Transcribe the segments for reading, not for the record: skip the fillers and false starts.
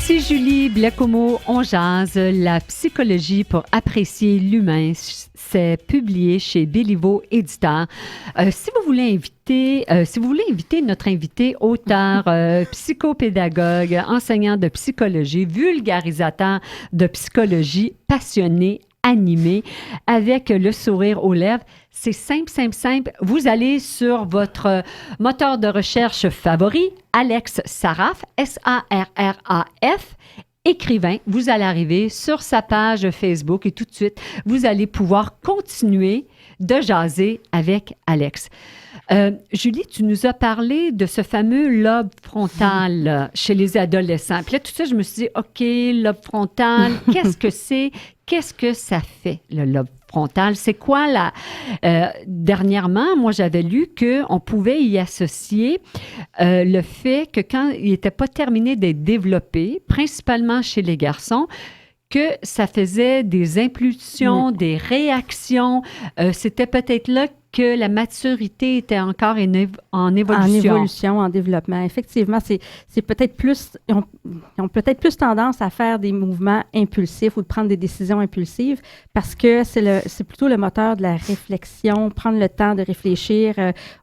Ici Julie Blacomo, on jase, la psychologie pour apprécier l'humain. C'est publié chez Béliveau Éditeur. Si vous voulez inviter notre invité, auteur, psychopédagogue, enseignant de psychologie, vulgarisateur de psychologie, passionné, animé, avec le sourire aux lèvres, c'est simple. Vous allez sur votre moteur de recherche favori, Alex Sarraf, S-A-R-R-A-F, écrivain. Vous allez arriver sur sa page Facebook et tout de suite, vous allez pouvoir continuer de jaser avec Alex. Julie, tu nous as parlé de ce fameux lobe frontal chez les adolescents. Puis là, tout ça, je me suis dit, OK, lobe frontal, qu'est-ce que c'est? Qu'est-ce que ça fait, le lobe frontal? C'est quoi dernièrement, moi, j'avais lu qu'on pouvait y associer le fait que quand il n'était pas terminé d'être développé, principalement chez les garçons, que ça faisait des impulsions, des réactions. C'était peut-être là que la maturité était encore en évolution. En développement. Effectivement, c'est peut-être plus... Ils ont peut-être plus tendance à faire des mouvements impulsifs ou de prendre des décisions impulsives parce que c'est plutôt le moteur de la réflexion, prendre le temps de réfléchir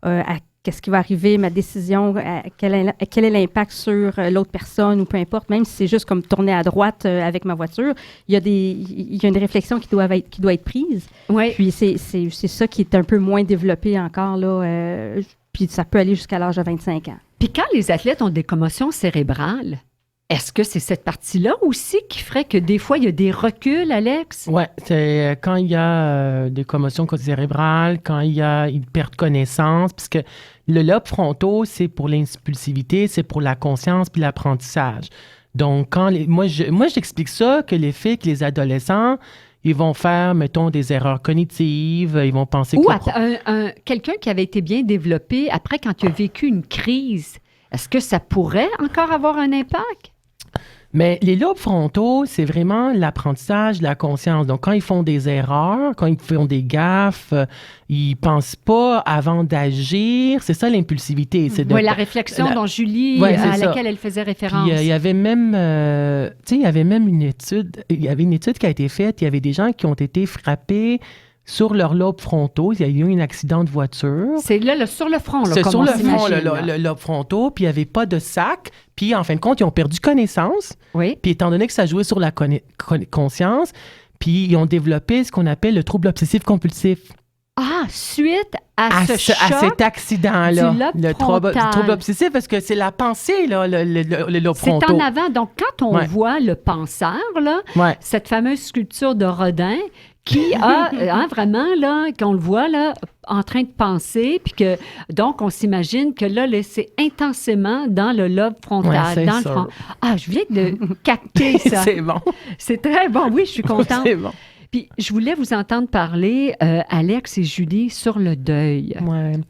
à qu'est-ce qui va arriver, ma décision, quel est l'impact sur l'autre personne ou peu importe, même si c'est juste comme tourner à droite avec ma voiture, il y a une réflexion qui doit être prise. Ouais. Puis c'est ça qui est un peu moins développé encore, là, puis ça peut aller jusqu'à l'âge de 25 ans. Puis quand les athlètes ont des commotions cérébrales, est-ce que c'est cette partie-là aussi qui ferait que des fois, il y a des reculs, Alex? Oui, c'est quand il y a des commotions cérébrales, quand il y a une perte de connaissance, puisque le lobe frontal, c'est pour l'impulsivité, c'est pour la conscience puis l'apprentissage. Donc, moi, j'explique ça, que l'effet que les adolescents, ils vont faire, mettons, des erreurs cognitives, ils vont penser Ou que... quelqu'un qui avait été bien développé, après, quand il a vécu une crise, est-ce que ça pourrait encore avoir un impact? Mais les lobes frontaux, c'est vraiment l'apprentissage, la conscience. Donc, quand ils font des erreurs, quand ils font des gaffes, ils pensent pas avant d'agir. C'est ça l'impulsivité. Oui, la réflexion dont Julie, à laquelle elle faisait référence. Puis, il y avait même, une étude. Il y avait une étude qui a été faite. Il y avait des gens qui ont été frappés sur leurs lobes frontaux. Il y a eu un accident de voiture. C'est là, sur le front. Là, c'est sur le front, le lobe frontaux. Puis il n'y avait pas de sac. Puis en fin de compte, ils ont perdu connaissance. Oui. Puis étant donné que ça jouait sur la conscience, puis ils ont développé ce qu'on appelle le trouble obsessif-compulsif. Ah, suite à cet accident-là. Le trouble obsessif, parce que c'est la pensée, là, le lobe frontal. C'est en avant. Donc, quand on voit le penseur, là, cette fameuse sculpture de Rodin, qui a vraiment, là, qu'on le voit, là, en train de penser, puis que, donc, on s'imagine que là, c'est intensément dans le lobe frontal, dans le front. Ah, je viens de capter ça. C'est bon. C'est très bon. Oui, je suis contente. C'est bon. Puis, je voulais vous entendre parler, Alex et Julie, sur le deuil. Oui.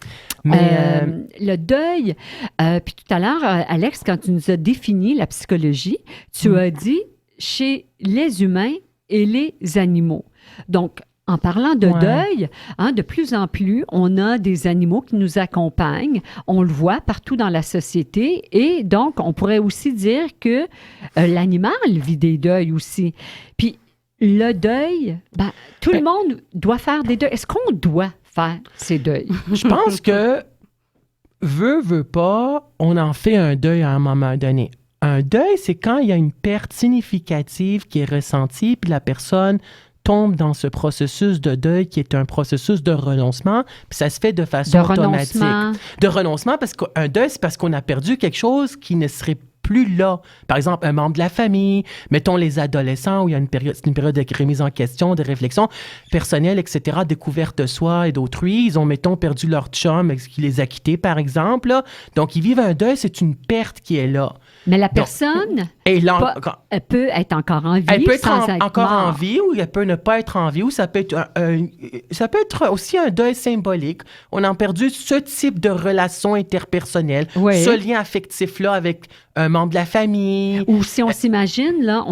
Mais le deuil, puis tout à l'heure, Alex, quand tu nous as défini la psychologie, tu as dit chez les humains et les animaux. Donc, en parlant de deuil, de plus en plus, on a des animaux qui nous accompagnent. On le voit partout dans la société. Et donc, on pourrait aussi dire que l'animal vit des deuils aussi. Puis, le deuil, tout le monde doit faire des deuils. Est-ce qu'on doit faire ces deuils? Je pense que, veut pas, on en fait un deuil à un moment donné. Un deuil, c'est quand il y a une perte significative qui est ressentie, puis la personne tombe dans ce processus de deuil qui est un processus de renoncement, puis ça se fait de façon automatique. De renoncement, parce qu'un deuil, c'est parce qu'on a perdu quelque chose qui ne serait plus là. Par exemple, un membre de la famille, mettons les adolescents où il y a une période de remise en question, de réflexion personnelle, etc., découverte de soi et d'autrui. Ils ont, mettons, perdu leur chum qui les a quittés, par exemple. Là. Donc, ils vivent un deuil, c'est une perte qui est là. Mais la personne, elle peut être encore en vie. Elle peut être encore en vie ou elle peut ne pas être en vie ou ça peut être aussi un deuil symbolique. On a perdu ce type de relation interpersonnelle, ce lien affectif-là avec un membre de la famille. Ou si on s'imagine, là,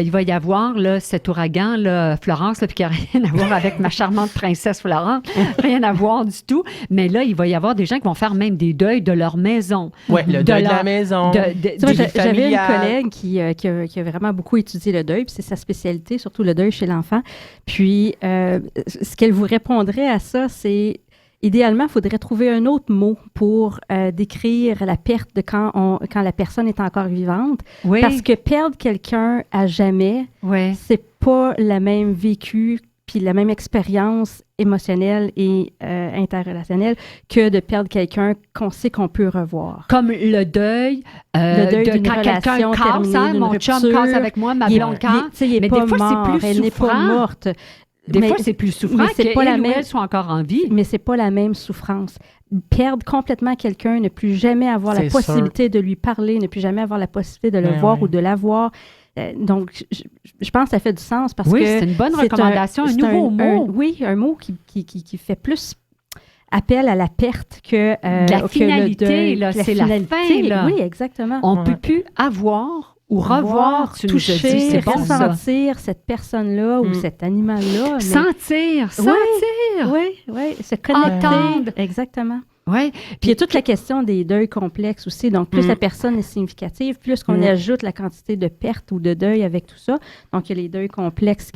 il va y avoir là, cet ouragan, là, Florence, là, puis qui n'a rien à voir avec ma charmante princesse Florence, rien à voir du tout. Mais là, il va y avoir des gens qui vont faire même des deuils de leur maison. Oui, le deuil de la maison. non. Tu vois, j'avais une familiale. collègue qui a vraiment beaucoup étudié le deuil, puis c'est sa spécialité, surtout le deuil chez l'enfant. Puis, ce qu'elle vous répondrait à ça, c'est idéalement, il faudrait trouver un autre mot pour décrire la perte de quand la personne est encore vivante. Oui. Parce que perdre quelqu'un à jamais, Oui. c'est pas la même vécu puis la même expérience émotionnelle et interrelationnelle que de perdre quelqu'un qu'on sait qu'on peut revoir. Comme le deuil, Le deuil d'une quand quelqu'un relation casse, terminée, hein, d'une mon chum rupture, casse avec moi, ma blonde casse. tu sais, il est Mais pas des fois, c'est mort, plus elle n'est pas souffrant. morte. Des Mais- fois, c'est plus souffrant mais c'est qu'elle pas la ou même- elle soit encore en vie. Mais c'est pas la même souffrance. Perdre complètement quelqu'un, ne plus jamais avoir la C'est possibilité de lui parler, ne plus jamais avoir la possibilité de le Ben voir oui. ou de la voir. Donc, je pense que ça fait du sens parce Oui, que c'est une bonne c'est recommandation, un c'est nouveau mot. oui, un mot qui fait plus appel à la perte que, La que finalité, le deuil. là, c'est la fin, là. Oui, exactement. On ne Ouais. peut plus avoir ou revoir, tu nous as dit, toucher, c'est bon ça. ressentir cette personne-là ou cet animal-là. mais- Sentir, sentir. Oui, oui, se connecter. Entendre. Exactement. Oui. Puis il y a toute la question des deuils complexes aussi. Donc, plus la personne est significative, plus qu'on ajoute la quantité de pertes ou de deuil avec tout ça. Donc, il y a les deuils complexes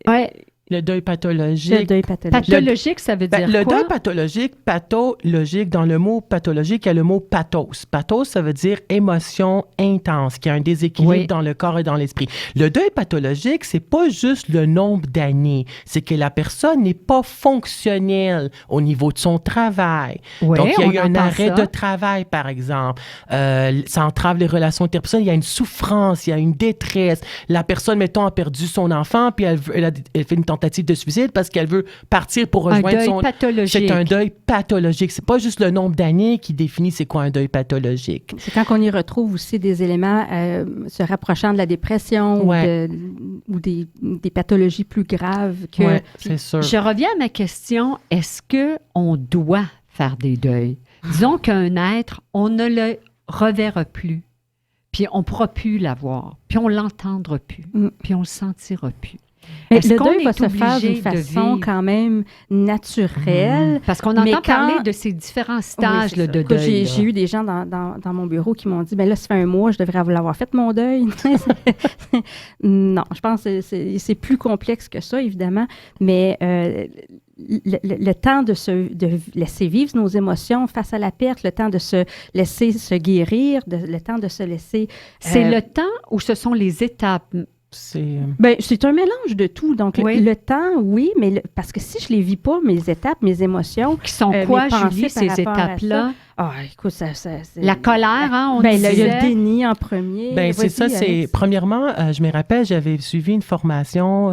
Ouais. Le deuil le pathologique. deuil pathologique. Pathologique, ça veut dire Le quoi? deuil pathologique, dans le mot pathologique, il y a le mot pathos. Pathos, ça veut dire émotion intense, qui a un déséquilibre Oui. dans le corps et dans l'esprit. Le deuil pathologique, c'est pas juste le nombre d'années, c'est que la personne n'est pas fonctionnelle au niveau de son travail. Oui, Donc, il y a on eu un entend arrêt ça. de travail, par exemple. Ça entrave les relations interpersonnelles. Il y a une souffrance, il y a une détresse. La personne, mettons, a perdu son enfant, puis elle fait une tentative de suicide parce qu'elle veut partir pour Un rejoindre deuil son... pathologique. C'est un deuil pathologique. C'est pas juste le nombre d'années qui définit c'est quoi un deuil pathologique. C'est quand on y retrouve aussi des éléments se rapprochant de la dépression Ouais. ou des pathologies plus graves que... Ouais, c'est sûr. Je reviens à ma question. Est-ce qu'on doit faire des deuils? Disons qu'un être, on ne le reverra plus, puis on ne pourra plus l'avoir, puis on ne l'entendra plus, puis on ne le sentira plus. Mais Est-ce le qu'on deuil va est se faire d'une obligé de façon vivre? quand même naturelle. Parce qu'on Mais entend quand- parler de ces différents stages Oui, c'est là, ça. de Écoute, deuil. j'ai eu des gens dans mon bureau qui m'ont dit, ben là, ça fait un mois, je devrais l'avoir fait mon deuil. Non, je pense que c'est plus complexe que ça, évidemment, mais le temps de laisser vivre nos émotions face à la perte, le temps de se laisser se guérir, le temps de se laisser... C'est le temps ou ce sont les étapes? C'est un mélange de tout. Donc, Oui. le temps, oui, mais parce que si je les vis pas, mes étapes, mes émotions... Qui sont mes quoi, pensées Julie, par ces rapport à étapes-là? Ah, écoute, c'est... La colère, hein, on Ben, il y a disait. le déni en premier. Ben, c'est ça. Vas-y, C'est Alex. premièrement, je me rappelle, j'avais suivi une formation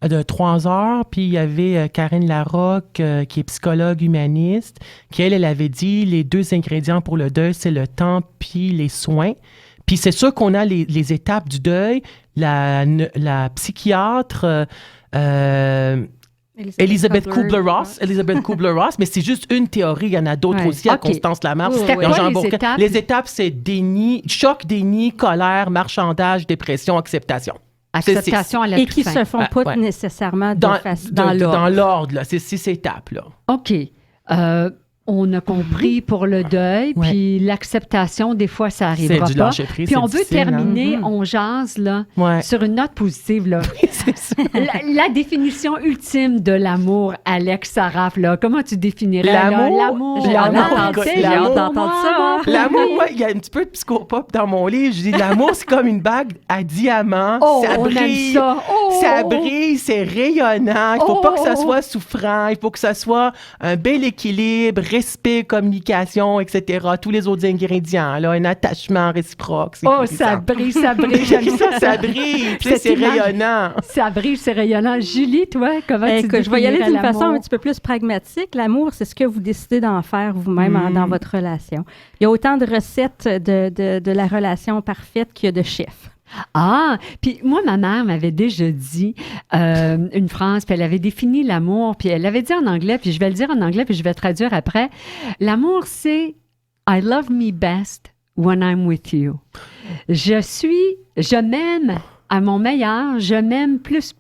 de 3 heures, puis il y avait Karine Larocque, qui est psychologue humaniste, qui, elle avait dit, les 2 ingrédients pour le deuil, c'est le temps puis les soins. Puis c'est sûr qu'on a les étapes du deuil. La psychiatre... Elisabeth Kubler-Ross, mais c'est juste une théorie. Il y en a d'autres Ouais. aussi, à OK. Constance Lamarche. C'était quoi, Jean les Bourquin. étapes? Les étapes, c'est déni, choc, déni, colère, marchandage, dépression, acceptation. Acceptation à la Et toute qui fin. se font pas Ouais. nécessairement dans l'ordre. Dans l'ordre, là. C'est 6 étapes, là. OK. On a compris pour le deuil, Ouais. puis l'acceptation, des fois, ça arrivera C'est du pas. lâcher-prise, Puis c'est on veut difficile, hein. terminer, on jase, là, Ouais. sur une note positive, là. C'est ça. La définition ultime de l'amour, Alex Saraf, là, comment tu définirais là, L'amour, J'ai hâte l'amour, d'entendre écoute, ça. J'ai hâte d'entendre ça. L'amour, ouais, il y a un petit peu de psychopop dans mon livre. Je dis, l'amour, c'est comme une bague à diamants. Oh, ça on aime brille. ça. Oh! Ça brille, c'est rayonnant. Il ne faut pas que ça soit souffrant. Il faut que ça soit un bel équilibre, respect, communication, etc. Tous les autres ingrédients, là, un attachement réciproque. C'est Oh, ça. ça brille, j'aime ça. Ça brille, tu sais, c'est Cette image- rayonnant. Ça brille, c'est rayonnant. Julie, toi, comment tu Écoute, je vais y aller définirais d'une façon l'amour? un petit peu plus pragmatique. L'amour, c'est ce que vous décidez d'en faire vous-même dans votre relation. Il y a autant de recettes de la relation parfaite qu'il y a de chefs. Ah, puis moi, ma mère m'avait déjà dit une phrase, puis elle avait défini l'amour, puis elle l'avait dit en anglais, puis je vais le dire en anglais, puis je vais traduire après. L'amour, c'est « I love me best when I'm with you ». Je m'aime à mon meilleur, je m'aime plus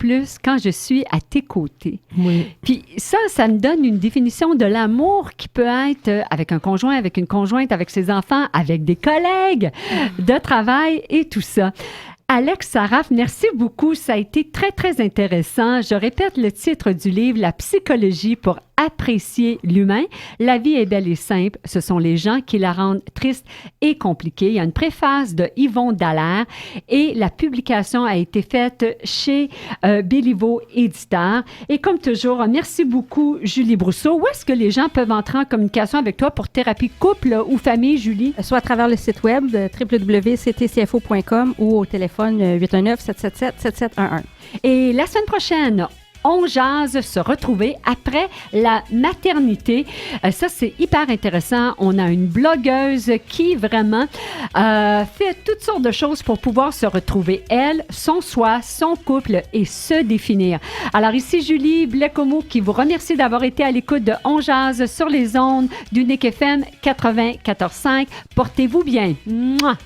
quand je suis à tes côtés. Oui. Puis ça me donne une définition de l'amour qui peut être avec un conjoint, avec une conjointe, avec ses enfants, avec des collègues de travail et tout ça. Alex Saraf, merci beaucoup. Ça a été très, très intéressant. Je répète le titre du livre, La psychologie pour apprécier l'humain. La vie est belle et simple. Ce sont les gens qui la rendent triste et compliquée. Il y a une préface de Yvon Dallaire et la publication a été faite chez Béliveau Éditeur. Et comme toujours, merci beaucoup, Julie Brousseau. Où est-ce que les gens peuvent entrer en communication avec toi pour thérapie couple ou famille, Julie? Soit à travers le site web www.ctcfo.com ou au téléphone 819-777-7711. Et la semaine prochaine, on jase, se retrouver après la maternité. Ça, c'est hyper intéressant. On a une blogueuse qui vraiment fait toutes sortes de choses pour pouvoir se retrouver, elle, son soi, son couple et se définir. Alors ici, Julie Blecomo qui vous remercie d'avoir été à l'écoute de On jase sur les ondes d'Unique FM 94.5. Portez-vous bien. Mouah!